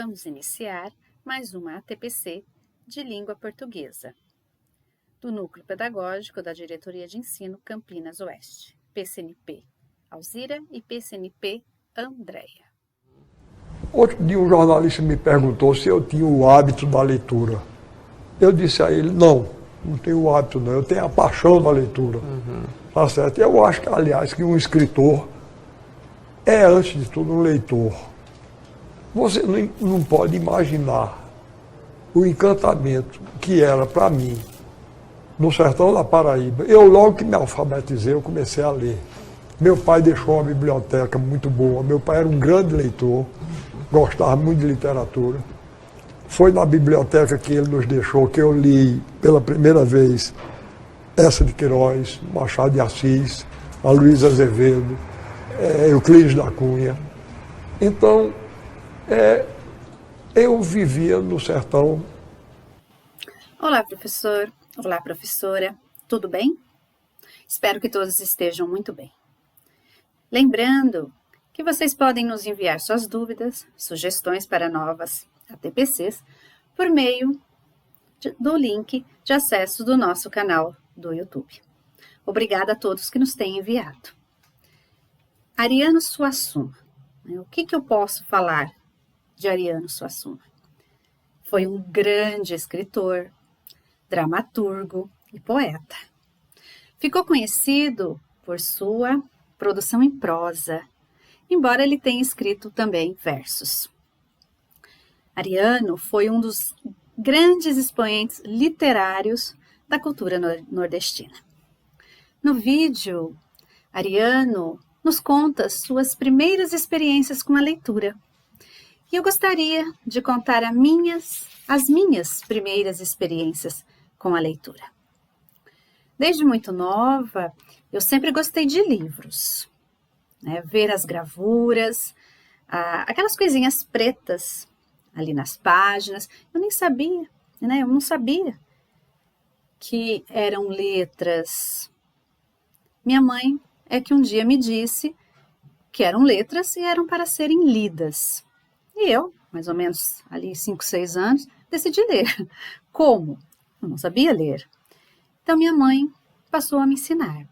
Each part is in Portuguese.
Vamos iniciar mais uma ATPC de língua portuguesa, do Núcleo Pedagógico da Diretoria de Ensino Campinas Oeste, PCNP Alzira e PCNP Andréia. Outro dia um jornalista me perguntou se eu tinha o hábito da leitura. Eu disse a ele, não tenho o hábito não, eu tenho a paixão da leitura. Tá certo? Eu acho que, aliás, que um escritor é, antes de tudo, um leitor. Você não pode imaginar o encantamento que era para mim, no sertão da Paraíba. Eu, logo que me alfabetizei, eu comecei a ler. Meu pai deixou uma biblioteca muito boa, meu pai era um grande leitor, gostava muito de literatura. Foi na biblioteca que ele nos deixou que eu li pela primeira vez Eça de Queiroz, Machado de Assis, a Luísa Azevedo, Euclides da Cunha. Então, eu vivia no sertão. Olá, professor. Olá, professora. Tudo bem? Espero que todos estejam muito bem. Lembrando que vocês podem nos enviar suas dúvidas, sugestões para novas ATPCs por meio do link de acesso do nosso canal do YouTube. Obrigada a todos que nos têm enviado. Ariano Suassuna. O que eu posso falar de Ariano Suassuna? Foi um grande escritor, dramaturgo e poeta. Ficou conhecido por sua produção em prosa, embora ele tenha escrito também versos. Ariano foi um dos grandes expoentes literários da cultura nordestina. No vídeo, Ariano nos conta suas primeiras experiências com a leitura. E eu gostaria de contar as minhas primeiras experiências com a leitura. Desde muito nova, eu sempre gostei de livros, né? Ver as gravuras, aquelas coisinhas pretas ali nas páginas. Eu nem sabia, né? Eu não sabia que eram letras. Minha mãe é que um dia me disse que eram letras e eram para serem lidas. E eu, mais ou menos ali 5, 6 anos, decidi ler. Como? Eu não sabia ler. Então minha mãe passou a me ensinar.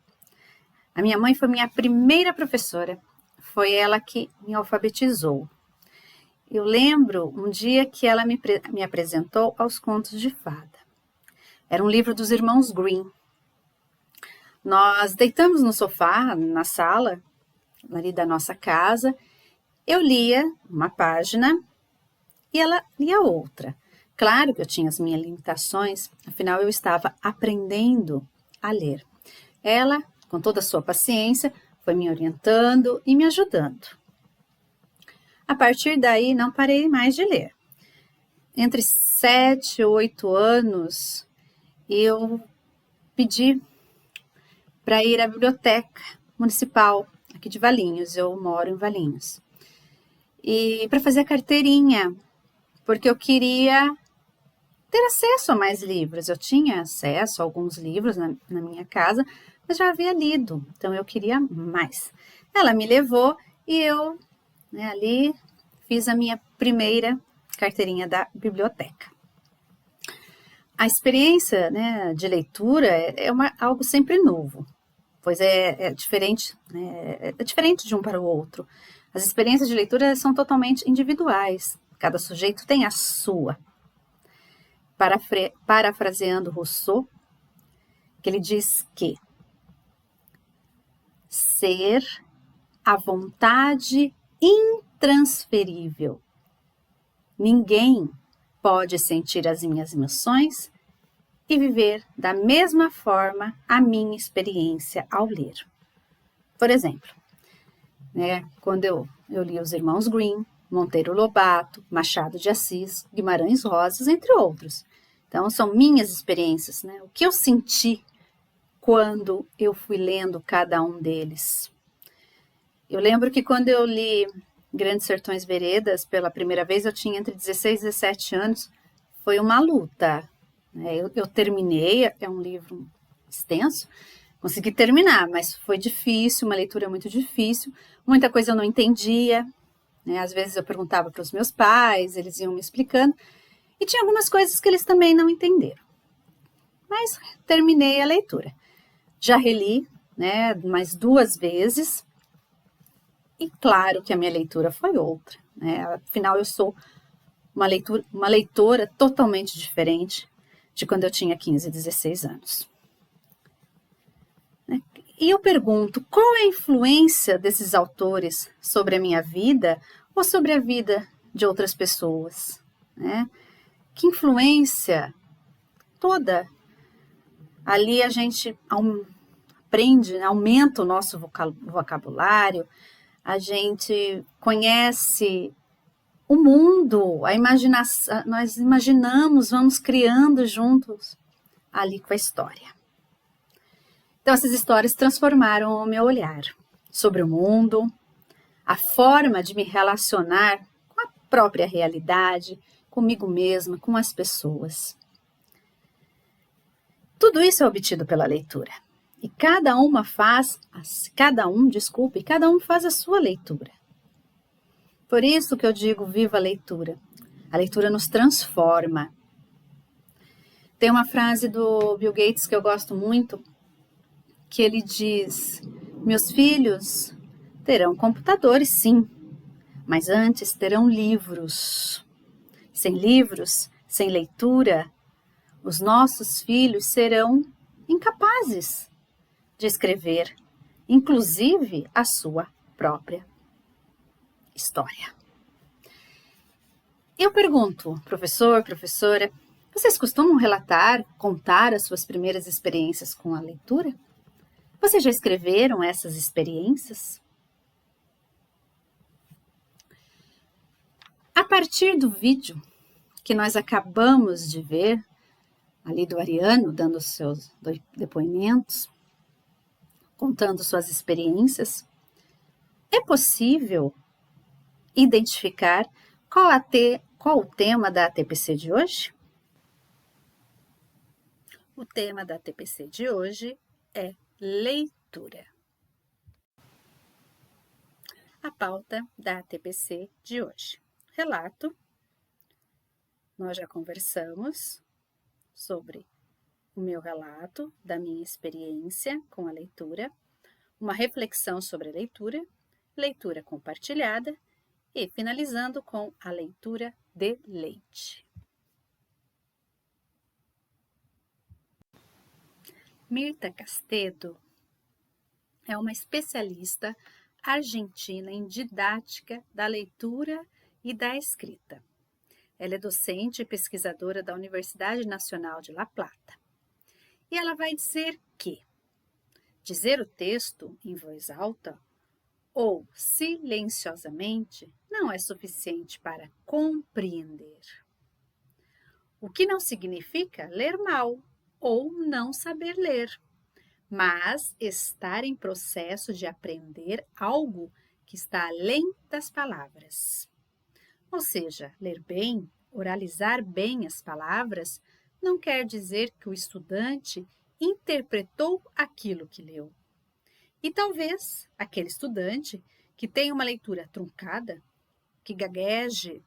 A minha mãe foi minha primeira professora. Foi ela que me alfabetizou. Eu lembro um dia que ela me apresentou aos contos de fada. Era um livro dos irmãos Grimm. Nós deitamos no sofá, na sala, ali da nossa casa. Eu lia uma página e ela lia outra. Claro que eu tinha as minhas limitações, afinal eu estava aprendendo a ler. Ela, com toda a sua paciência, foi me orientando e me ajudando. A partir daí, não parei mais de ler. Entre 7 e 8 anos, eu pedi para ir à biblioteca municipal aqui de Valinhos. Eu moro em Valinhos. E para fazer a carteirinha, porque eu queria ter acesso a mais livros. Eu tinha acesso a alguns livros na minha casa, mas já havia lido, então eu queria mais. Ela me levou e eu, ali, fiz a minha primeira carteirinha da biblioteca. A experiência, de leitura é algo sempre novo, pois é diferente, é diferente de um para o outro. As experiências de leitura são totalmente individuais, cada sujeito tem a sua. Parafraseando Rousseau, que ele diz que ser a vontade intransferível. Ninguém pode sentir as minhas emoções e viver da mesma forma a minha experiência ao ler. Por exemplo, quando eu li os irmãos Grimm, Monteiro Lobato, Machado de Assis, Guimarães Rosa, entre outros. Então, são minhas experiências, o que eu senti quando eu fui lendo cada um deles. Eu lembro que quando eu li Grandes Sertões Veredas, pela primeira vez, eu tinha entre 16 e 17 anos, foi uma luta. Eu terminei, é um livro extenso, consegui terminar, mas foi difícil, uma leitura muito difícil, muita coisa eu não entendia, né? Às vezes eu perguntava para os meus pais, eles iam me explicando, e tinha algumas coisas que eles também não entenderam. Mas terminei a leitura. Já reli, né, mais 2 vezes, e claro que a minha leitura foi outra, né? Afinal, eu sou uma leitora totalmente diferente de quando eu tinha 15, 16 anos. E eu pergunto, qual é a influência desses autores sobre a minha vida ou sobre a vida de outras pessoas, né? Que influência toda. Ali a gente aprende, aumenta o nosso vocabulário, a gente conhece o mundo, a imaginação, nós imaginamos, vamos criando juntos ali com a história. Então, essas histórias transformaram o meu olhar sobre o mundo, a forma de me relacionar com a própria realidade, comigo mesma, com as pessoas. Tudo isso é obtido pela leitura. E cada um faz a sua leitura. Por isso que eu digo, viva a leitura. A leitura nos transforma. Tem uma frase do Bill Gates que eu gosto muito, que ele diz: meus filhos terão computadores, sim, mas antes terão livros. Sem livros, sem leitura, os nossos filhos serão incapazes de escrever, inclusive a sua própria história. Eu pergunto, professor, professora, vocês costumam contar as suas primeiras experiências com a leitura? Vocês já escreveram essas experiências? A partir do vídeo que nós acabamos de ver, ali do Ariano, dando seus depoimentos, contando suas experiências, é possível identificar qual o tema da TPC de hoje? O tema da TPC de hoje é leitura. A pauta da TPC de hoje. Relato. Nós já conversamos sobre o meu relato, da minha experiência com a leitura, uma reflexão sobre a leitura, leitura compartilhada e finalizando com a leitura de leite. Mirta Castedo é uma especialista argentina em didática da leitura e da escrita. Ela é docente e pesquisadora da Universidade Nacional de La Plata. E ela vai dizer que dizer o texto em voz alta ou silenciosamente não é suficiente para compreender. O que não significa ler mal ou não saber ler, mas estar em processo de aprender algo que está além das palavras. Ou seja, ler bem, oralizar bem as palavras, não quer dizer que o estudante interpretou aquilo que leu. E talvez aquele estudante que tem uma leitura truncada, que gagueje,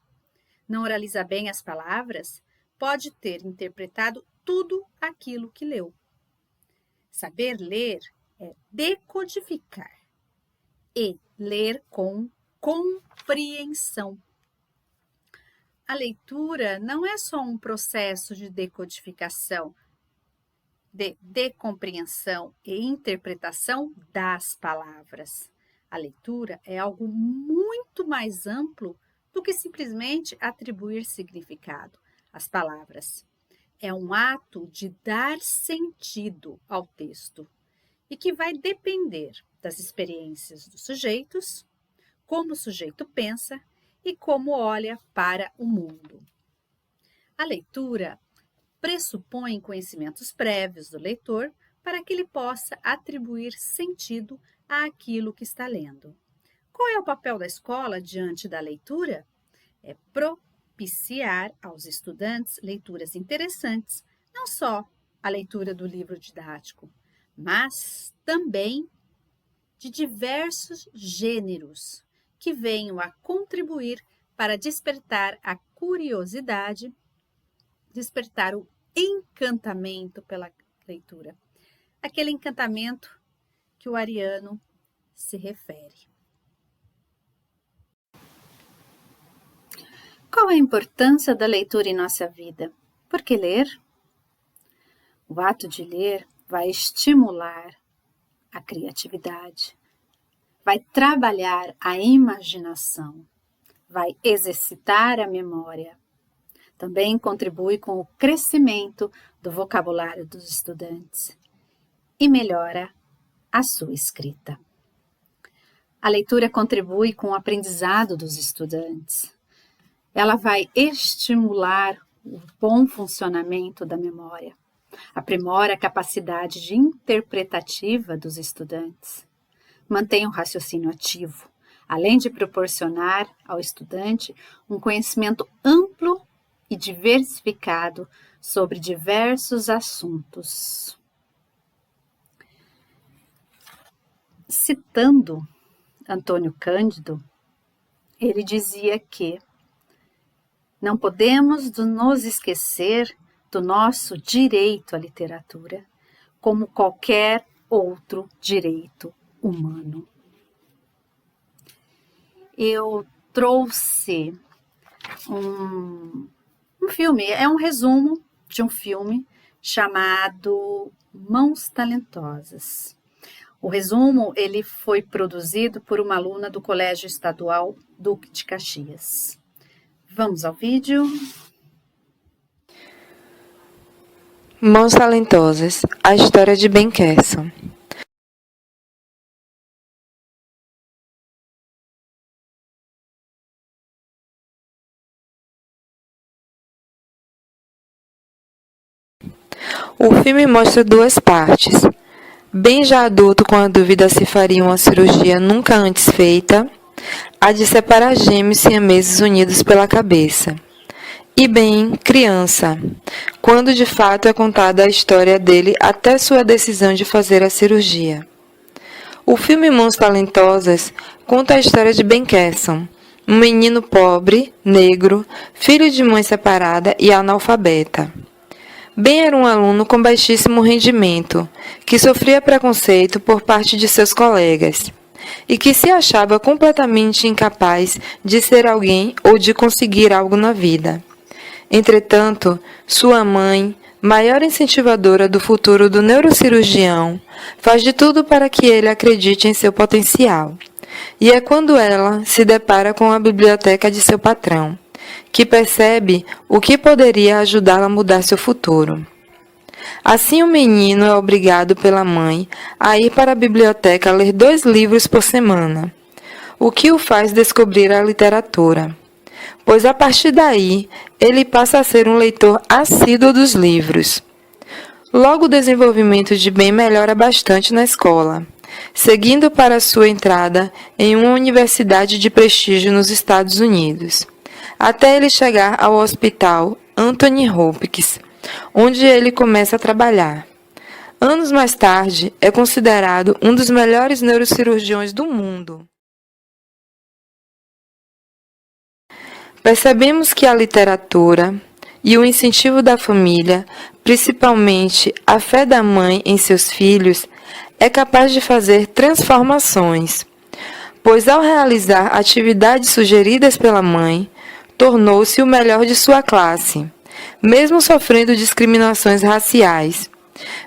não oraliza bem as palavras, pode ter interpretado tudo aquilo que leu. Saber ler é decodificar e ler com compreensão. A leitura não é só um processo de decodificação, de compreensão e interpretação das palavras. A leitura é algo muito mais amplo do que simplesmente atribuir significado às palavras. É um ato de dar sentido ao texto e que vai depender das experiências dos sujeitos, como o sujeito pensa e como olha para o mundo. A leitura pressupõe conhecimentos prévios do leitor para que ele possa atribuir sentido àquilo que está lendo. Qual é o papel da escola diante da leitura? É propiciar aos estudantes leituras interessantes, não só a leitura do livro didático, mas também de diversos gêneros que venham a contribuir para despertar a curiosidade, despertar o encantamento pela leitura. Aquele encantamento que o ariano se refere. Qual a importância da leitura em nossa vida? Por que ler? O ato de ler vai estimular a criatividade, vai trabalhar a imaginação, vai exercitar a memória. Também contribui com o crescimento do vocabulário dos estudantes e melhora a sua escrita. A leitura contribui com o aprendizado dos estudantes. Ela vai estimular o bom funcionamento da memória, aprimora a capacidade de interpretativa dos estudantes, mantém o raciocínio ativo, além de proporcionar ao estudante um conhecimento amplo e diversificado sobre diversos assuntos. Citando Antônio Cândido, ele dizia que não podemos nos esquecer do nosso direito à literatura, como qualquer outro direito humano. Eu trouxe um filme, é um resumo de um filme chamado Mãos Talentosas. O resumo, ele foi produzido por uma aluna do Colégio Estadual Duque de Caxias. Vamos ao vídeo. Mãos Talentosas, a história de Ben Carson. O filme mostra duas partes. Ben já adulto com a dúvida se faria uma cirurgia nunca antes feita, a de separar gêmeos siameses unidos pela cabeça. E Ben, criança, quando de fato é contada a história dele até sua decisão de fazer a cirurgia. O filme Mãos Talentosas conta a história de Ben Carson, um menino pobre, negro, filho de mãe separada e analfabeta. Ben era um aluno com baixíssimo rendimento, que sofria preconceito por parte de seus colegas e que se achava completamente incapaz de ser alguém ou de conseguir algo na vida. Entretanto, sua mãe, maior incentivadora do futuro do neurocirurgião, faz de tudo para que ele acredite em seu potencial. E é quando ela se depara com a biblioteca de seu patrão, que percebe o que poderia ajudá-la a mudar seu futuro. Assim, o menino é obrigado pela mãe a ir para a biblioteca ler 2 livros por semana, o que o faz descobrir a literatura, pois a partir daí ele passa a ser um leitor assíduo dos livros. Logo, o desenvolvimento de Ben melhora bastante na escola, seguindo para sua entrada em uma universidade de prestígio nos Estados Unidos, até ele chegar ao Hospital Anthony Hopkins, onde ele começa a trabalhar. Anos mais tarde, é considerado um dos melhores neurocirurgiões do mundo. Percebemos que a literatura e o incentivo da família, principalmente a fé da mãe em seus filhos, é capaz de fazer transformações, pois ao realizar atividades sugeridas pela mãe, tornou-se o melhor de sua classe, mesmo sofrendo discriminações raciais.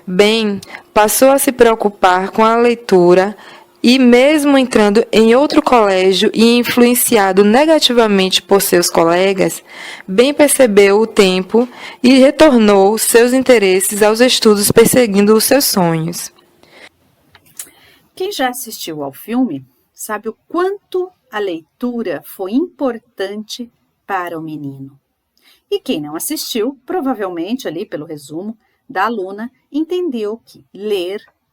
Ben passou a se preocupar com a leitura e, mesmo entrando em outro colégio e influenciado negativamente por seus colegas, Ben percebeu o tempo e retornou seus interesses aos estudos, perseguindo os seus sonhos. Quem já assistiu ao filme sabe o quanto a leitura foi importante para o menino. E quem não assistiu, provavelmente ali pelo resumo da aluna, entendeu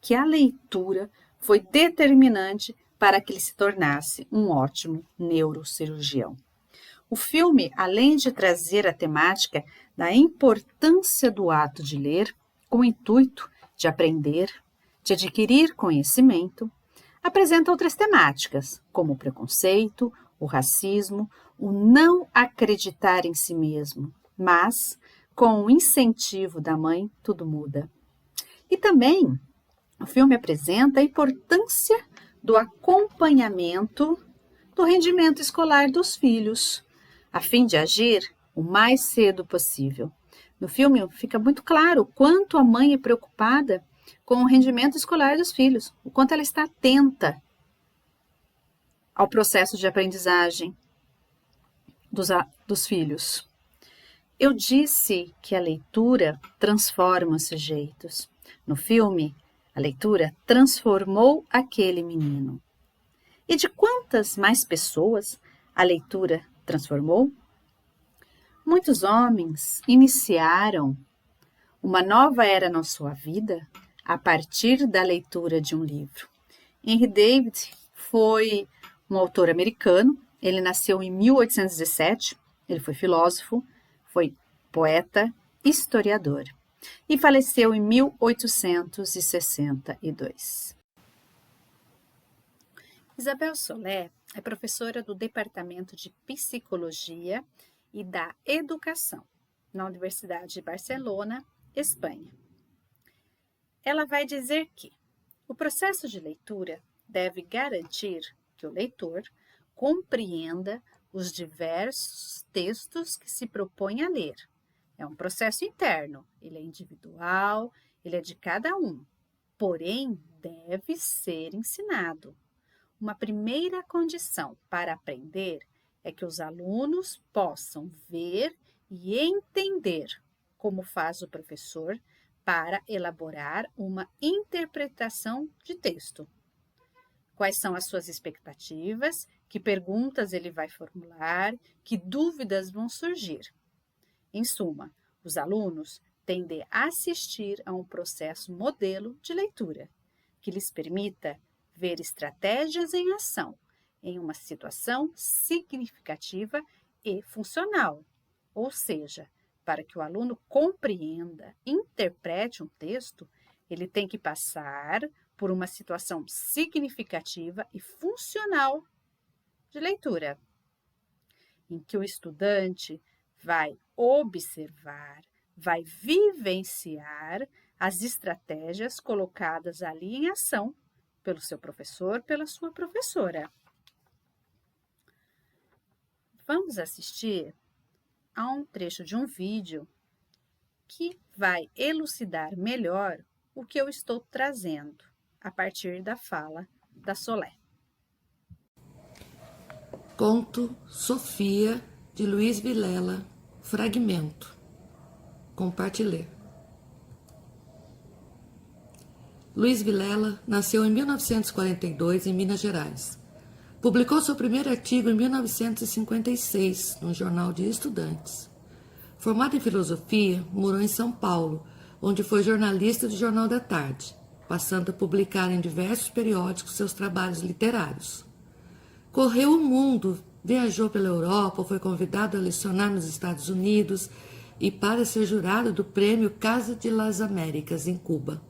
que a leitura foi determinante para que ele se tornasse um ótimo neurocirurgião. O filme, além de trazer a temática da importância do ato de ler, com o intuito de aprender, de adquirir conhecimento, apresenta outras temáticas, como o preconceito, o racismo, o não acreditar em si mesmo, mas, com o incentivo da mãe, tudo muda. E também, o filme apresenta a importância do acompanhamento do rendimento escolar dos filhos, a fim de agir o mais cedo possível. No filme fica muito claro o quanto a mãe é preocupada com o rendimento escolar dos filhos, o quanto ela está atenta ao processo de aprendizagem dos filhos. Eu disse que a leitura transforma os sujeitos. No filme, a leitura transformou aquele menino. E de quantas mais pessoas a leitura transformou? Muitos homens iniciaram uma nova era na sua vida a partir da leitura de um livro. Henry David foi um autor americano, ele nasceu em 1817, ele foi filósofo, foi poeta, historiador e faleceu em 1862. Isabel Solé é professora do Departamento de Psicologia e da Educação na Universidade de Barcelona, Espanha. Ela vai dizer que o processo de leitura deve garantir que o leitor compreenda os diversos textos que se propõe a ler. É um processo interno, ele é individual, ele é de cada um, porém deve ser ensinado. Uma primeira condição para aprender é que os alunos possam ver e entender como faz o professor para elaborar uma interpretação de texto. Quais são as suas expectativas, que perguntas ele vai formular, que dúvidas vão surgir. Em suma, os alunos têm de assistir a um processo modelo de leitura, que lhes permita ver estratégias em ação em uma situação significativa e funcional, ou seja, para que o aluno compreenda, interprete um texto, ele tem que passar por uma situação significativa e funcional de leitura, em que o estudante vai observar, vai vivenciar as estratégias colocadas ali em ação pelo seu professor, pela sua professora. Vamos assistir a um trecho de um vídeo que vai elucidar melhor o que eu estou trazendo a partir da fala da Solé. Conto Sofia, de Luiz Vilela, fragmento. Compartilhar. Luiz Vilela nasceu em 1942 em Minas Gerais. Publicou seu primeiro artigo em 1956 no Jornal de Estudantes. Formado em filosofia, morou em São Paulo, onde foi jornalista do Jornal da Tarde, passando a publicar em diversos periódicos seus trabalhos literários. Correu o mundo, viajou pela Europa, foi convidado a lecionar nos Estados Unidos e para ser jurado do Prêmio Casa de las Américas, em Cuba.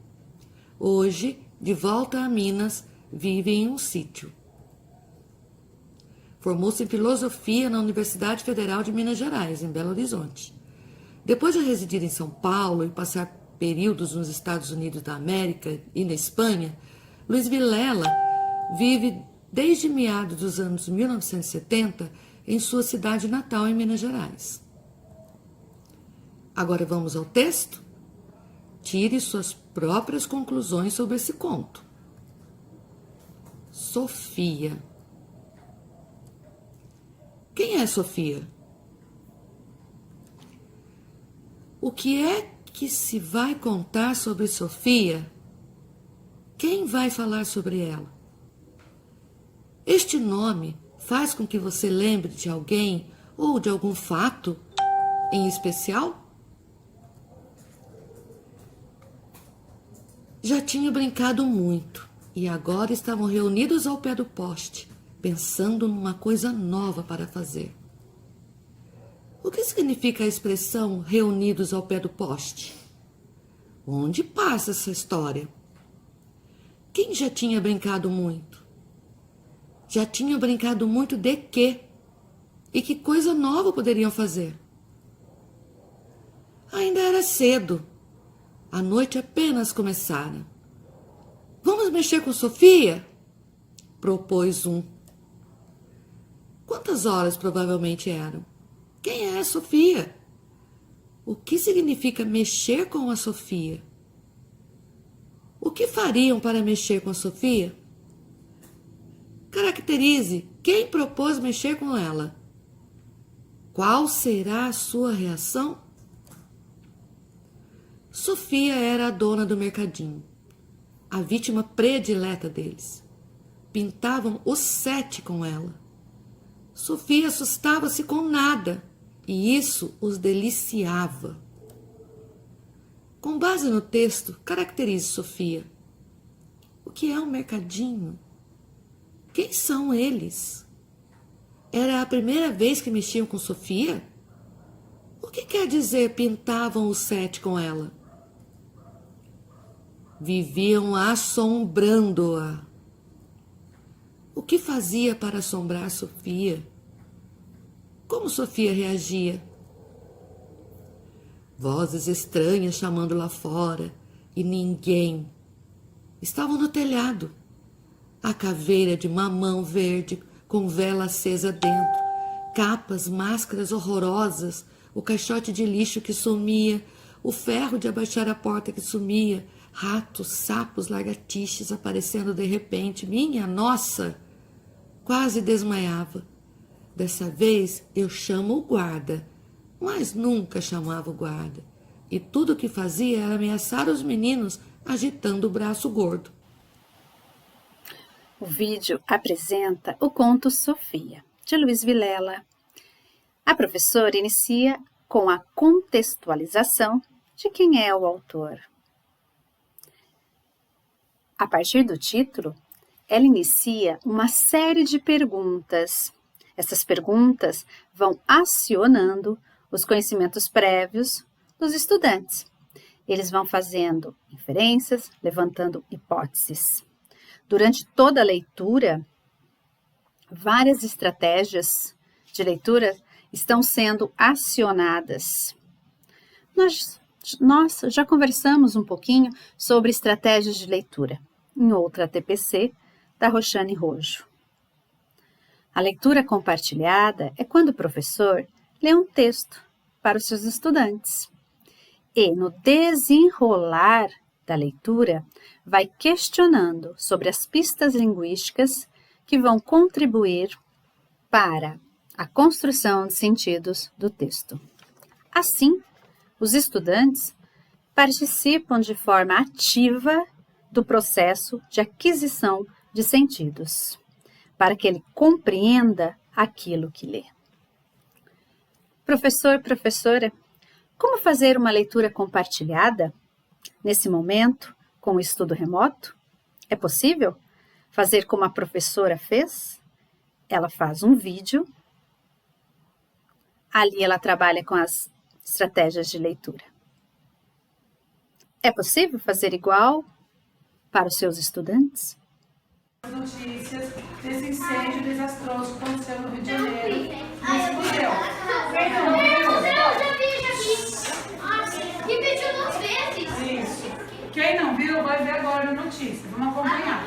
Hoje, de volta a Minas, vive em um sítio. Formou-se em filosofia na Universidade Federal de Minas Gerais, em Belo Horizonte. Depois de residir em São Paulo e passar períodos nos Estados Unidos da América e na Espanha, Luiz Vilela vive desde meados dos anos 1970 em sua cidade natal, em Minas Gerais. Agora vamos ao texto? Tire suas próprias conclusões sobre esse conto. Sofia. Quem é Sofia? O que é que se vai contar sobre Sofia? Quem vai falar sobre ela? Este nome faz com que você lembre de alguém ou de algum fato em especial? Já tinha brincado muito e agora estavam reunidos ao pé do poste, pensando numa coisa nova para fazer. O que significa a expressão reunidos ao pé do poste? Onde passa essa história? Quem já tinha brincado muito? Já tinham brincado muito de quê? E que coisa nova poderiam fazer? Ainda era cedo. A noite apenas começara. Vamos mexer com Sofia? Propôs um. Quantas horas provavelmente eram? Quem é a Sofia? O que significa mexer com a Sofia? O que fariam para mexer com a Sofia? Caracterize quem propôs mexer com ela. Qual será a sua reação? Sofia era a dona do mercadinho, a vítima predileta deles. Pintavam os 7 com ela. Sofia assustava-se com nada, e isso os deliciava. Com base no texto, caracterize Sofia. O que é um mercadinho? Quem são eles? Era a primeira vez que mexiam com Sofia? O que quer dizer pintavam os 7 com ela? Viviam assombrando-a. O que fazia para assombrar Sofia? Como Sofia reagia? Vozes estranhas chamando lá fora e ninguém. Estavam no telhado. A caveira de mamão verde com vela acesa dentro, capas, máscaras horrorosas, o caixote de lixo que sumia, o ferro de abaixar a porta que sumia, ratos, sapos, lagartixas aparecendo de repente. Minha nossa! Quase desmaiava. Dessa vez eu chamo o guarda, mas nunca chamava o guarda. E tudo o que fazia era ameaçar os meninos agitando o braço gordo. O vídeo apresenta o conto Sofia, de Luiz Vilela. A professora inicia com a contextualização de quem é o autor. A partir do título, ela inicia uma série de perguntas. Essas perguntas vão acionando os conhecimentos prévios dos estudantes. Eles vão fazendo inferências, levantando hipóteses. Durante toda a leitura, várias estratégias de leitura estão sendo acionadas. Nós já conversamos um pouquinho sobre estratégias de leitura em outra TPC da Roxane Rojo. A leitura compartilhada é quando o professor lê um texto para os seus estudantes e, no desenrolar da leitura, vai questionando sobre as pistas linguísticas que vão contribuir para a construção de sentidos do texto. Assim, os estudantes participam de forma ativa do processo de aquisição de sentidos, para que ele compreenda aquilo que lê. Professor, professora, como fazer uma leitura compartilhada nesse momento com o estudo remoto? É possível fazer como a professora fez? Ela faz um vídeo, ali ela trabalha com as estratégias de leitura. É possível fazer igual para os seus estudantes? Notícias desse incêndio desastroso que aconteceu no Rio de Janeiro. Já vi. Repetiu 2 vezes. Isso. Quem não viu vai ver agora na notícia. Vamos acompanhar.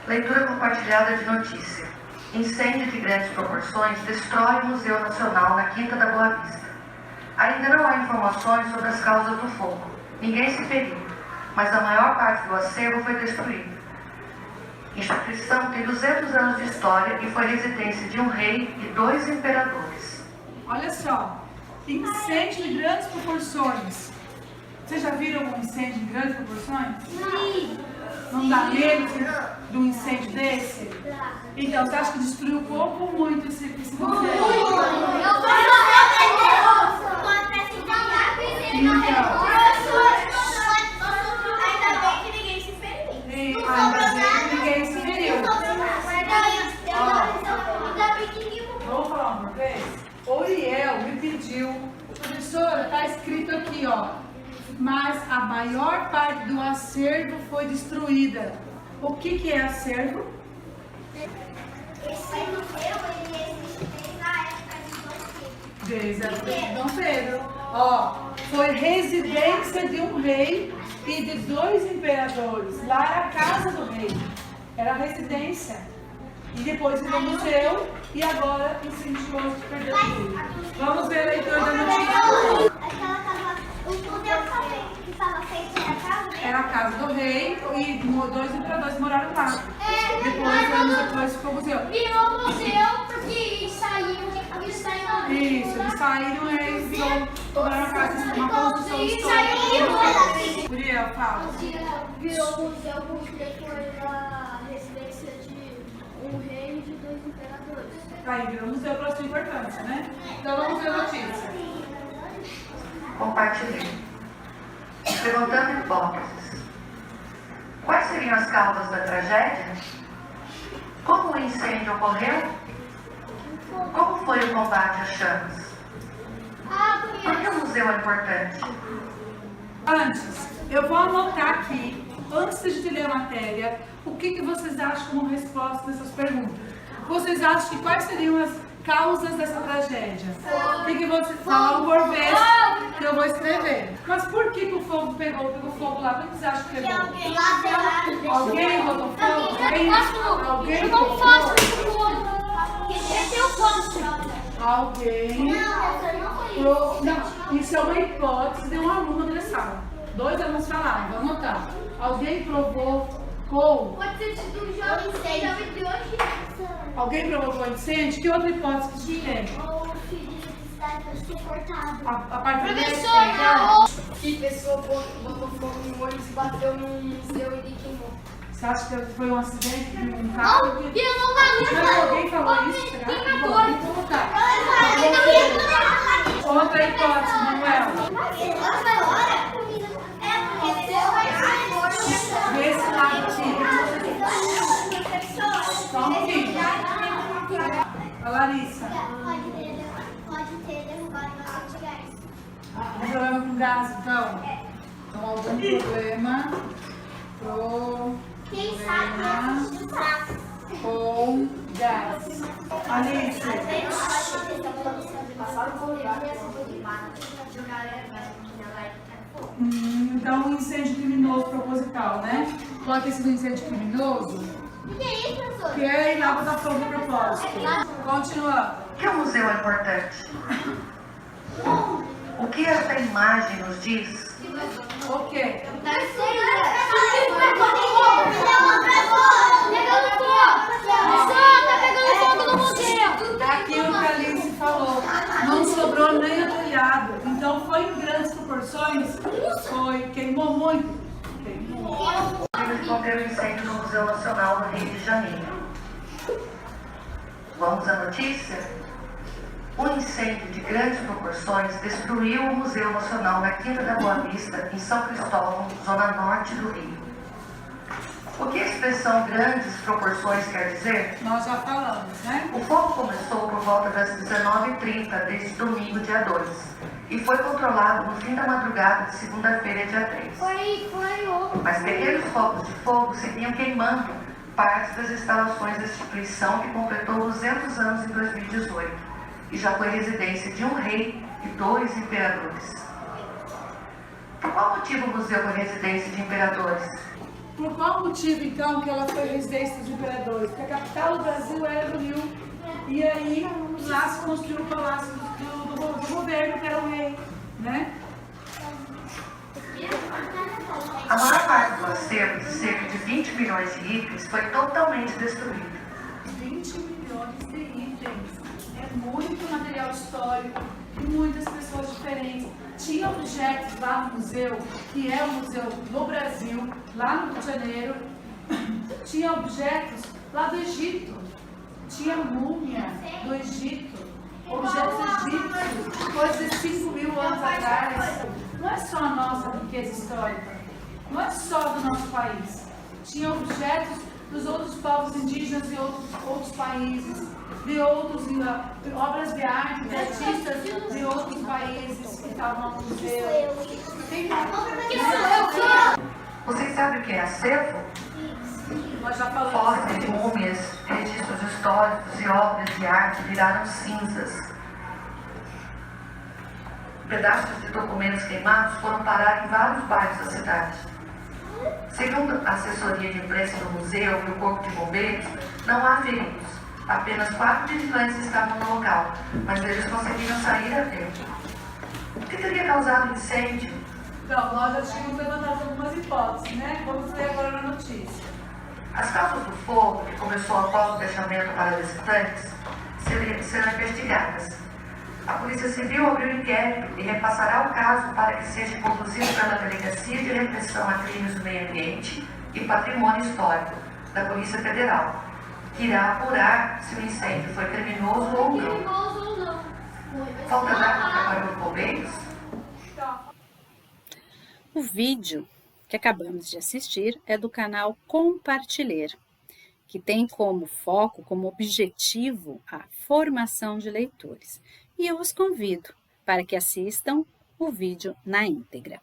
Leitura compartilhada de notícia. Incêndio de grandes proporções destrói o Museu Nacional na Quinta da Boa Vista. Ainda não há informações sobre as causas do fogo. Ninguém se feriu, mas a maior parte do acervo foi destruída. A instituição tem 200 anos de história e foi residência de um rei e 2 imperadores. Olha só, incêndio de grandes proporções. Vocês já viram um incêndio de grandes proporções? Não dá medo de um incêndio desse? Então, você acha que destruiu pouco ou muito esse museu? Vamos falar uma vez? Oriel me pediu, professora, está escrito aqui, ó, mas a maior parte do acervo foi destruída. O que é acervo? Esse museu, ele existe desde a época de Desde a época de Dom Pedro. Ó, foi residência de um rei e de 2 imperadores. Lá era a casa do rei. Era a residência. E depois virou museu e agora incentivou a perder tudo. Vamos ver a leitura da notícia. Aquela casa, o museu que estava feito era a casa dele. Era a casa do rei e 2 imperadores moraram lá. É, Depois, anos depois, ficou museu. virou museu porque eles saíram. Isso, eles saíram e virou, tomaram a casa, uma construção Eles histórica. saíram. Muriel, fala. Virou museu porque foi a residência de um rei e de 2 imperadores. Aí virou museu pela sua importância, né? Então vamos ver a notícia. Compartilhei. Levantando hipóteses. Quais seriam as causas da tragédia? Como o incêndio ocorreu? Como foi o combate às chamas? Por que o museu é importante? Antes, eu vou anotar aqui, antes de a gente ler a matéria, o que vocês acham como resposta dessas perguntas. Vocês acham que quais seriam as causas dessa tragédia? O que vocês falam por vez que eu vou escrever? Mas por que o fogo pegou fogo lá? Por que vocês acham que pegou? Alguém botou fogo? Alguém botou fogo? Alguém. Não, isso é uma hipótese de um aluno da sala. 2 alunos falaram, vou anotar. Alguém provocou. Pode ter sido um jovem de hoje. Alguém provocou incêndio? Que outra hipótese que tem? Ou o filho está suportado. A parte Que pessoa botou fogo no ônibus e bateu num museu e queimou. Você acha que foi um acidente de um carro? Não, Alguém falou isso? Será? Bom, vou colocar. Outra hipótese, Manuel. Desse lado aqui. Só um pouquinho. A Larissa. Pode ter derrubado bastante gás. Um problema com gás, então? Então, algum problema Quem sabe com gás. Alice. Então, um incêndio criminoso proposital, né? Pode ter sido um incêndio criminoso, que é isso, professor? que é ir lá botar fogo de propósito. Continuando. Por que o museu é importante? O que essa imagem nos diz? O quê? Aquilo que a Alice falou, não sobrou nem atolhado. Então foi em grandes proporções, queimou muito. Eles conteve o incêndio no Museu Nacional no Rio de Janeiro. Vamos à notícia? Um incêndio de grandes proporções destruiu o Museu Nacional na Quinta da Boa Vista, em São Cristóvão, zona norte do Rio. O que a expressão grandes proporções quer dizer? Nós já falamos, né? O fogo começou por volta das 19h30 deste domingo, dia 2, e foi controlado no fim da madrugada de segunda-feira, dia 3. Mas pequenos focos de fogo seguiam queimando partes das instalações da instituição que completou 200 anos em 2018 e já foi residência de um rei e 2 imperadores. Por qual motivo o museu foi residência de imperadores? Por qual motivo, então, que ela foi residência dos imperadores? Porque a capital do Brasil era do Rio. E aí, lá se construiu o palácio do governo, que era o rei, né? A maior parte do acervo, de cerca de 20 milhões de itens, foi totalmente destruído. 20 milhões de itens. É muito material histórico e muitas pessoas diferentes. Tinha objetos lá no museu, que é o museu do Brasil, lá no Rio de Janeiro. Tinha objetos lá do Egito. Tinha múmia do Egito. Objetos egípcios, coisas de 5 mil anos atrás. Não é só a nossa riqueza histórica. Não é só do nosso país. Tinha objetos dos outros povos indígenas de outros países, de outros obras de arte, de artistas de outros países que estavam no museu. Vocês sabem o que é acervo? Nós já falamos. Fósseis, múmias, registros históricos e obras de arte viraram cinzas. Pedaços de documentos queimados foram parar em vários bairros da cidade. Segundo a assessoria de imprensa do museu e o Corpo de Bombeiros, não há feridos. Apenas 4 vigilantes estavam no local, mas eles conseguiram sair a tempo. O que teria causado o incêndio? Então, nós já tínhamos levantado algumas hipóteses, né? Vamos ver agora na notícia. As causas do fogo, que começou após o fechamento para visitantes, serão investigadas. A Polícia Civil abriu inquérito e repassará o caso para que seja conduzido pela Delegacia de Repressão a Crimes do Meio Ambiente e Patrimônio Histórico da Polícia Federal, que irá apurar se o incêndio foi criminoso ou não. Perigoso ou não. Falta data para os bombeiros? O vídeo que acabamos de assistir é do canal Compartilhar, que tem como foco, como objetivo, a formação de leitores. E eu os convido para que assistam o vídeo na íntegra.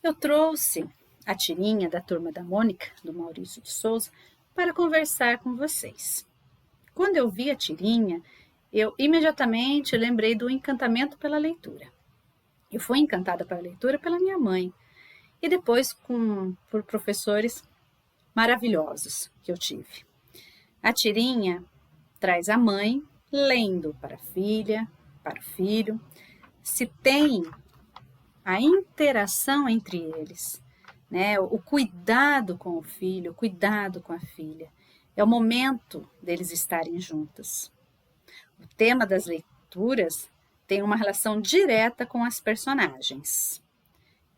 Eu trouxe a tirinha da Turma da Mônica, do Maurício de Souza, para conversar com vocês. Quando eu vi a tirinha, eu imediatamente lembrei do encantamento pela leitura. Eu fui encantada pela leitura pela minha mãe e depois por professores maravilhosos que eu tive. A tirinha traz a mãe lendo para a filha, para o filho, se tem a interação entre eles, né? O cuidado com o filho, o cuidado com a filha. É o momento deles estarem juntos. O tema das leituras tem uma relação direta com as personagens.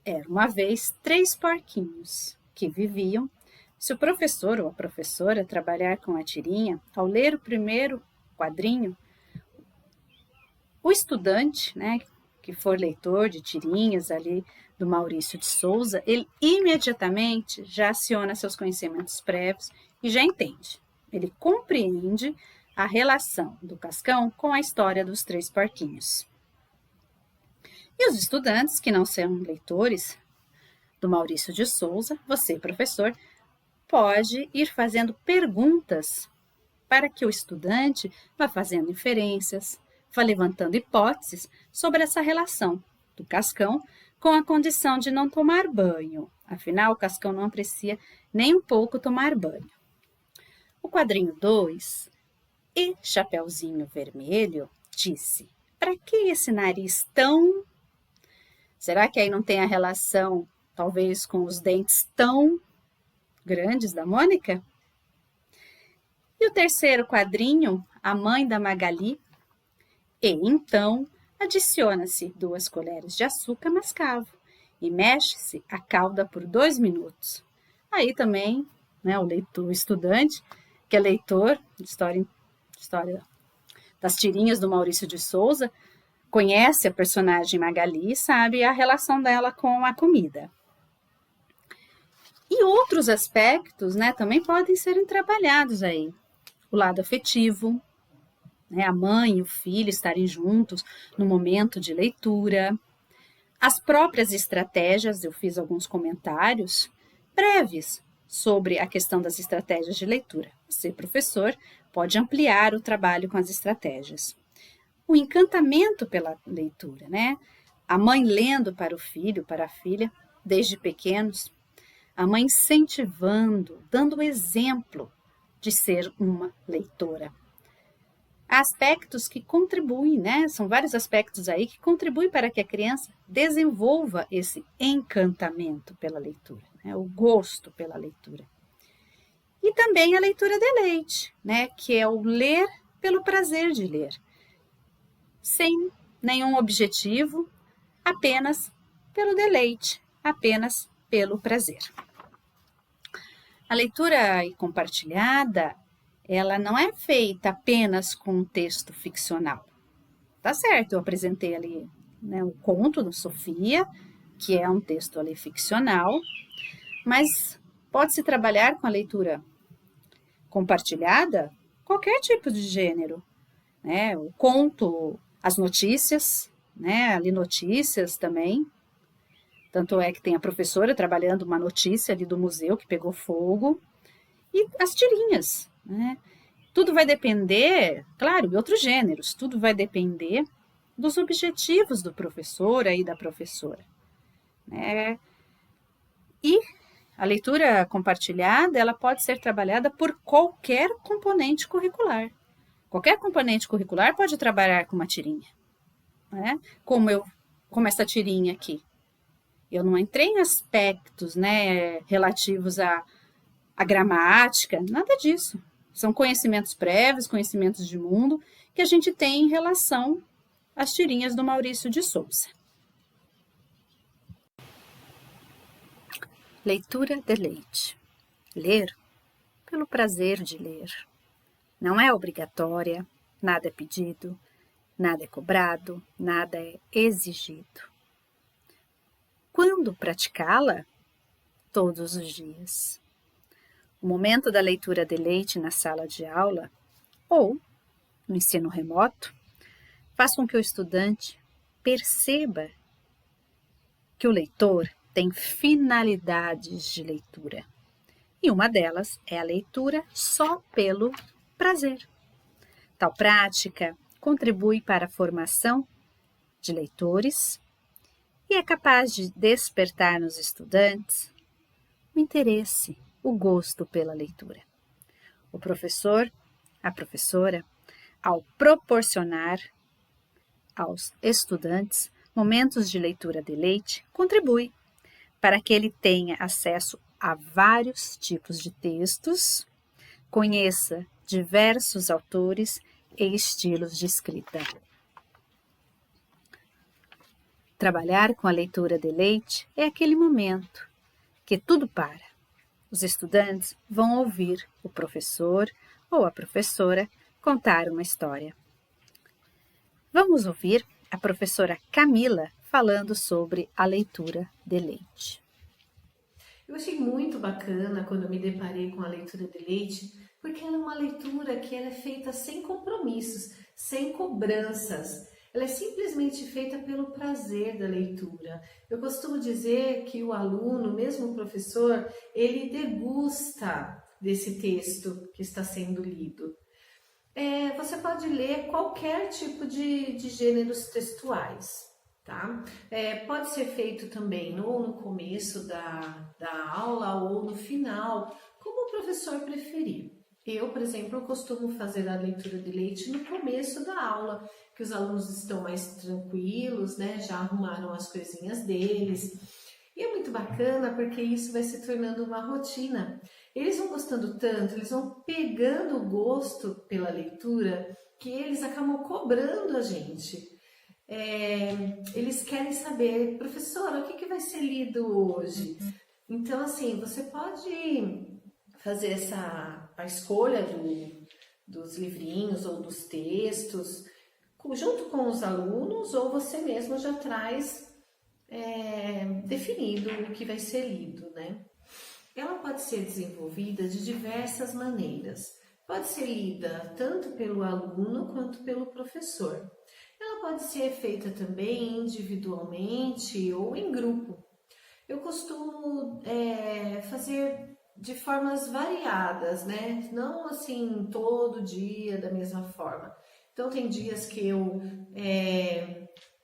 Era uma vez 3 porquinhos que viviam. Se o professor ou a professora trabalhar com a tirinha, ao ler o primeiro quadrinho, o estudante, né, que for leitor de tirinhas ali do Maurício de Souza, ele imediatamente já aciona seus conhecimentos prévios e já entende. Ele compreende a relação do Cascão com a história dos 3 porquinhos. E os estudantes que não são leitores do Maurício de Souza, você, professor, pode ir fazendo perguntas para que o estudante vá fazendo inferências, vá levantando hipóteses sobre essa relação do Cascão com a condição de não tomar banho. Afinal, o Cascão não aprecia nem um pouco tomar banho. O quadrinho 2, e Chapeuzinho Vermelho, disse: para que esse nariz tão... Será que aí não tem a relação, talvez, com os dentes tão grandes da Mônica? E o terceiro quadrinho, A Mãe da Magali, e então adiciona-se 2 colheres de açúcar mascavo e mexe-se a calda por 2 minutos. Aí também, né, o estudante, que é leitor de história das tirinhas do Maurício de Souza, conhece a personagem Magali e sabe a relação dela com a comida. E outros aspectos, né, também podem serem trabalhados aí. O lado afetivo, né, a mãe e o filho estarem juntos no momento de leitura. As próprias estratégias, eu fiz alguns comentários breves sobre a questão das estratégias de leitura. Você, professor, pode ampliar o trabalho com as estratégias. O encantamento pela leitura, né? A mãe lendo para o filho, para a filha, desde pequenos. A mãe incentivando, dando o exemplo de ser uma leitora. Há aspectos que contribuem, né? São vários aspectos aí que contribuem para que a criança desenvolva esse encantamento pela leitura, né? O gosto pela leitura. E também a leitura deleite, né? Que é o ler pelo prazer de ler, sem nenhum objetivo, apenas pelo deleite, apenas pelo prazer. A leitura compartilhada, ela não é feita apenas com um texto ficcional. Tá certo, eu apresentei ali, né, o conto do Sofia, que é um texto ali ficcional, mas pode-se trabalhar com a leitura compartilhada, qualquer tipo de gênero, né? O conto, as notícias, né? Ali notícias também. Tanto é que tem a professora trabalhando uma notícia ali do museu que pegou fogo. e as tirinhas, né? Tudo vai depender, claro, e outros gêneros, tudo vai depender dos objetivos do professor e da professora, né? E a leitura compartilhada, ela pode ser trabalhada por qualquer componente curricular. Qualquer componente curricular pode trabalhar com uma tirinha, né? Como essa tirinha aqui. Eu não entrei em aspectos, né, relativos à gramática, nada disso. São conhecimentos prévios, conhecimentos de mundo, que a gente tem em relação às tirinhas do Maurício de Souza. Leitura deleite. Ler pelo prazer de ler. Não é obrigatória, nada é pedido, nada é cobrado, nada é exigido. Quando praticá-la? Todos os dias. O momento da leitura deleite na sala de aula ou no ensino remoto faz com que o estudante perceba que o leitor tem finalidades de leitura. E uma delas é a leitura só pelo prazer. Tal prática contribui para a formação de leitores e é capaz de despertar nos estudantes o interesse, o gosto pela leitura. O professor, a professora, ao proporcionar aos estudantes momentos de leitura deleite, contribui para que ele tenha acesso a vários tipos de textos, conheça diversos autores e estilos de escrita. Trabalhar com a leitura deleite é aquele momento que tudo para. Os estudantes vão ouvir o professor ou a professora contar uma história. Vamos ouvir a professora Camila falando sobre a leitura deleite. Eu achei muito bacana quando me deparei com a leitura deleite, porque ela é uma leitura que ela é feita sem compromissos, sem cobranças. Ela é simplesmente feita pelo prazer da leitura. Eu costumo dizer que o aluno, mesmo o professor, ele degusta desse texto que está sendo lido. Você pode ler qualquer tipo de gêneros textuais, tá? Pode ser feito também ou no começo da aula ou no final, como o professor preferir. Eu, por exemplo, costumo fazer a leitura deleite no começo da aula, que os alunos estão mais tranquilos, né? Já arrumaram as coisinhas deles. E é muito bacana porque isso vai se tornando uma rotina. Eles vão gostando tanto, eles vão pegando o gosto pela leitura, que eles acabam cobrando a gente. Eles querem saber, professora, o que vai ser lido hoje? Então, assim, você pode fazer a escolha dos livrinhos ou dos textos junto com os alunos, ou você mesmo já traz definido o que vai ser lido, né? Ela pode ser desenvolvida de diversas maneiras. Pode ser lida tanto pelo aluno quanto pelo professor. Ela pode ser feita também individualmente ou em grupo. Eu costumo fazer de formas variadas, né? Não assim todo dia da mesma forma. Então tem dias que eu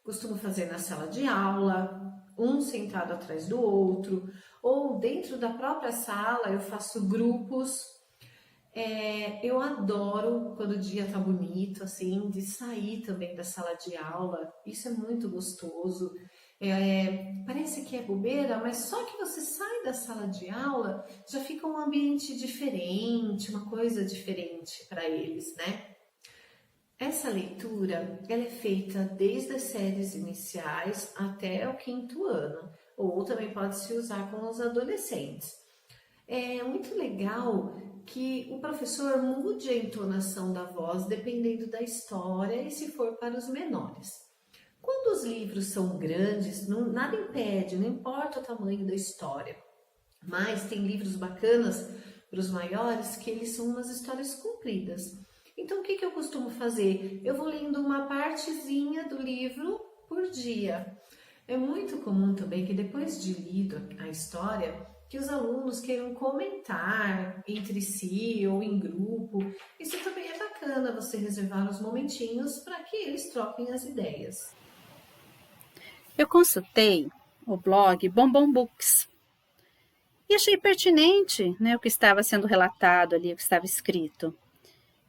costumo fazer na sala de aula, um sentado atrás do outro, ou dentro da própria sala eu faço grupos. Eu adoro quando o dia tá bonito, assim, de sair também da sala de aula. Isso é muito gostoso. Parece que é bobeira, mas só que você sai da sala de aula, já fica um ambiente diferente, uma coisa diferente para eles, né? Essa leitura, ela é feita desde as séries iniciais até o 5º ano, ou também pode se usar com os adolescentes. É muito legal que o professor mude a entonação da voz dependendo da história e se for para os menores. Quando os livros são grandes, nada impede, não importa o tamanho da história, mas tem livros bacanas para os maiores que eles são umas histórias compridas. Então, o que eu costumo fazer? Eu vou lendo uma partezinha do livro por dia. É muito comum também que depois de lido a história, que os alunos queiram comentar entre si ou em grupo. Isso também é bacana, você reservar uns momentinhos para que eles troquem as ideias. Eu consultei o blog Bombom Books e achei pertinente, né, o que estava sendo relatado ali, o que estava escrito,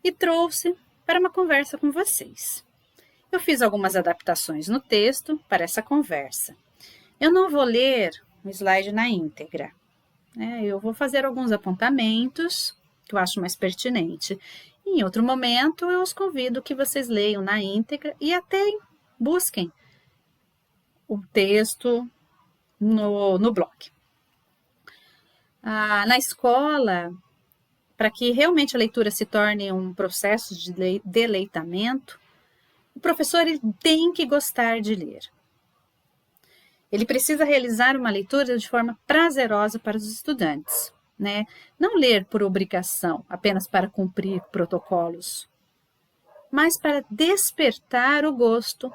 e trouxe para uma conversa com vocês. Eu fiz algumas adaptações no texto para essa conversa. Eu não vou ler o slide na íntegra, né? Eu vou fazer alguns apontamentos que eu acho mais pertinente. Em outro momento, eu os convido que vocês leiam na íntegra e até busquem o texto no blog. Na escola, para que realmente a leitura se torne um processo de deleitamento, o professor ele tem que gostar de ler. Ele precisa realizar uma leitura de forma prazerosa para os estudantes, né? Não ler por obrigação, apenas para cumprir protocolos, mas para despertar o gosto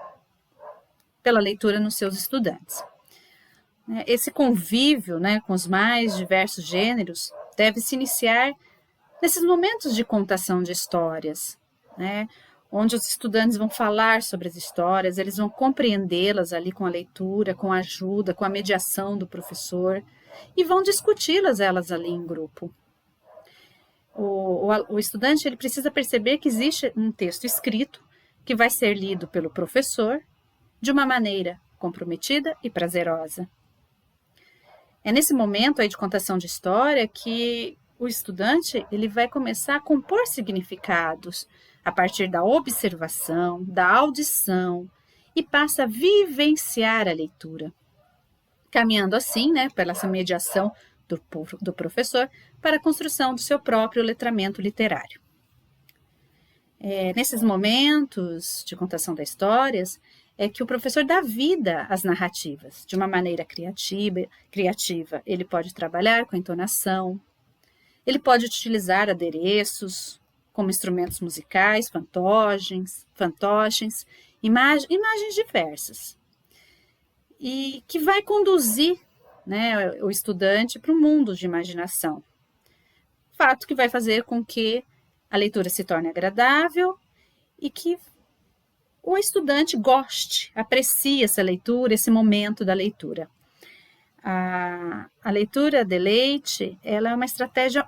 pela leitura nos seus estudantes. Esse convívio, né, com os mais diversos gêneros deve se iniciar nesses momentos de contação de histórias, né, onde os estudantes vão falar sobre as histórias, eles vão compreendê-las ali com a leitura, com a ajuda, com a mediação do professor e vão discuti-las elas ali em grupo. O estudante ele precisa perceber que existe um texto escrito que vai ser lido pelo professor de uma maneira comprometida e prazerosa. É nesse momento aí de contação de história que o estudante ele vai começar a compor significados a partir da observação, da audição e passa a vivenciar a leitura, caminhando assim, né, pela essa mediação do professor para a construção do seu próprio letramento literário. Nesses momentos de contação das histórias, é que o professor dá vida às narrativas de uma maneira criativa. Ele pode trabalhar com a entonação, ele pode utilizar adereços, como instrumentos musicais, fantoches, imagens diversas, e que vai conduzir, né, o estudante para um mundo de imaginação. Fato que vai fazer com que a leitura se torne agradável e que o estudante goste, aprecie essa leitura, esse momento da leitura. A leitura deleite, ela é uma estratégia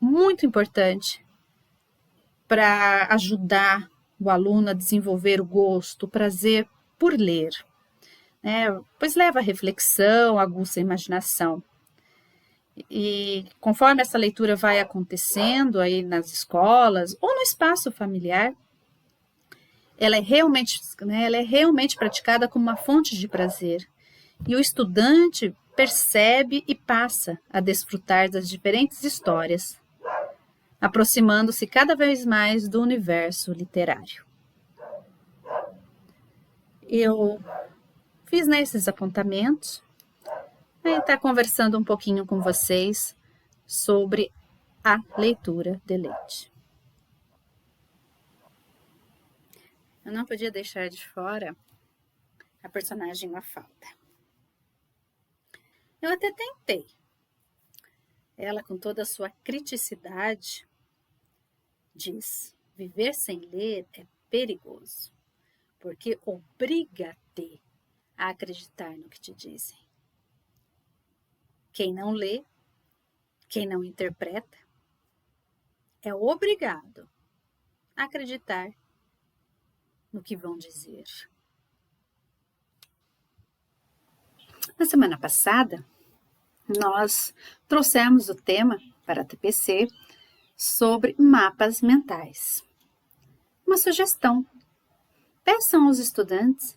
muito importante para ajudar o aluno a desenvolver o gosto, o prazer por ler, né? Pois leva à reflexão, aguça a imaginação. E conforme essa leitura vai acontecendo aí nas escolas ou no espaço familiar, ela é realmente praticada como uma fonte de prazer. E o estudante percebe e passa a desfrutar das diferentes histórias, aproximando-se cada vez mais do universo literário. Eu fiz nesses apontamentos e estar conversando um pouquinho com vocês sobre a leitura deleite. Eu não podia deixar de fora a personagem Mafalda. Eu até tentei. Ela, com toda a sua criticidade, diz: viver sem ler é perigoso, porque obriga-te a acreditar no que te dizem. Quem não lê, quem não interpreta, é obrigado a acreditar no que vão dizer. Na semana passada, nós trouxemos o tema para a TPC sobre mapas mentais. Uma sugestão: peçam aos estudantes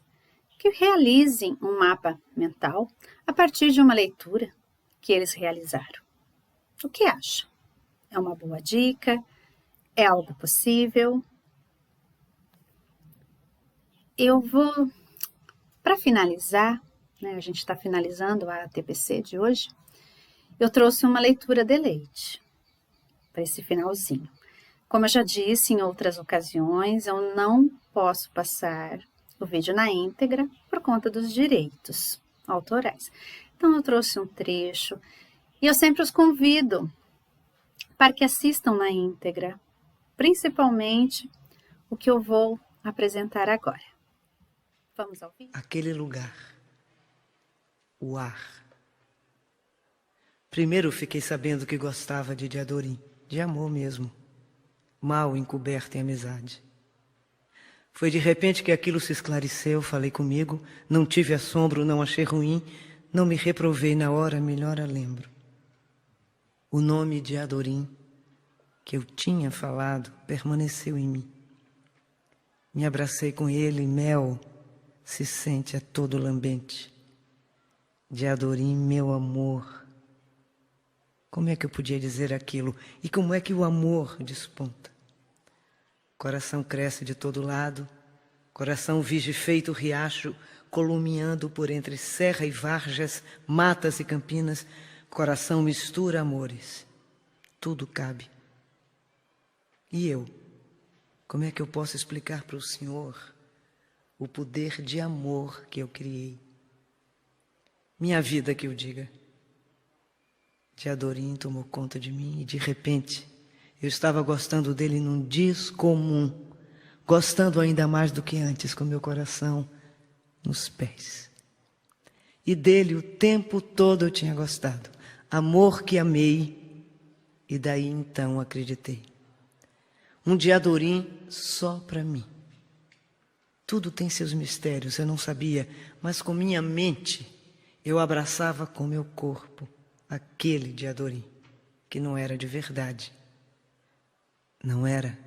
que realizem um mapa mental a partir de uma leitura que eles realizaram. O que acham? É uma boa dica? É algo possível? Eu vou, para finalizar, né, a gente está finalizando a TPC de hoje, eu trouxe uma leitura deleite para esse finalzinho. Como eu já disse em outras ocasiões, eu não posso passar o vídeo na íntegra por conta dos direitos autorais. Então eu trouxe um trecho e eu sempre os convido para que assistam na íntegra, principalmente o que eu vou apresentar agora. Vamos ao vídeo? Aquele lugar, o ar. Primeiro fiquei sabendo que gostava de Diadorim, de amor mesmo, mal encoberto em amizade. Foi de repente que aquilo se esclareceu, falei comigo, não tive assombro, não achei ruim, não me reprovei na hora, melhor a lembro. O nome Diadorim, que eu tinha falado, permaneceu em mim. Me abracei com ele, mel se sente a todo lambente. Diadorim, meu amor. Como é que eu podia dizer aquilo? E como é que o amor desponta? Coração cresce de todo lado, coração vige feito riacho, columiando por entre serra e varjas, matas e campinas, coração mistura amores. Tudo cabe. E eu? Como é que eu posso explicar para o Senhor o poder de amor que eu criei? Minha vida que eu diga. Diadorim tomou conta de mim e de repente eu estava gostando dele num descomum, gostando ainda mais do que antes, com meu coração nos pés. E dele o tempo todo eu tinha gostado, amor que amei, e daí então acreditei. Um Diadorim só para mim. Tudo tem seus mistérios, eu não sabia, mas com minha mente eu abraçava com meu corpo aquele Diadorim, que não era de verdade. Não era.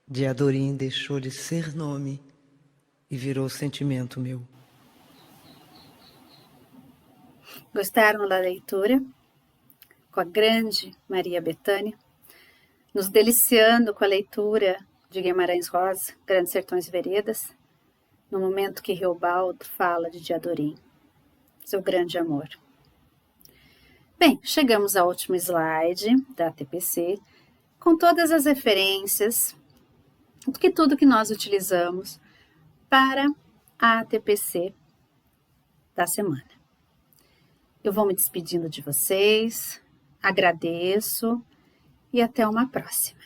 Diadorim deixou de ser nome e virou sentimento meu. Gostaram da leitura? Com a grande Maria Bethânia, nos deliciando com a leitura de Guimarães Rosa, Grandes Sertões e Veredas, no momento que Riobaldo fala de Diadorim, seu grande amor. Bem, chegamos ao último slide da TPC, com todas as referências, tudo que nós utilizamos para a TPC da semana. Eu vou me despedindo de vocês, agradeço e até uma próxima.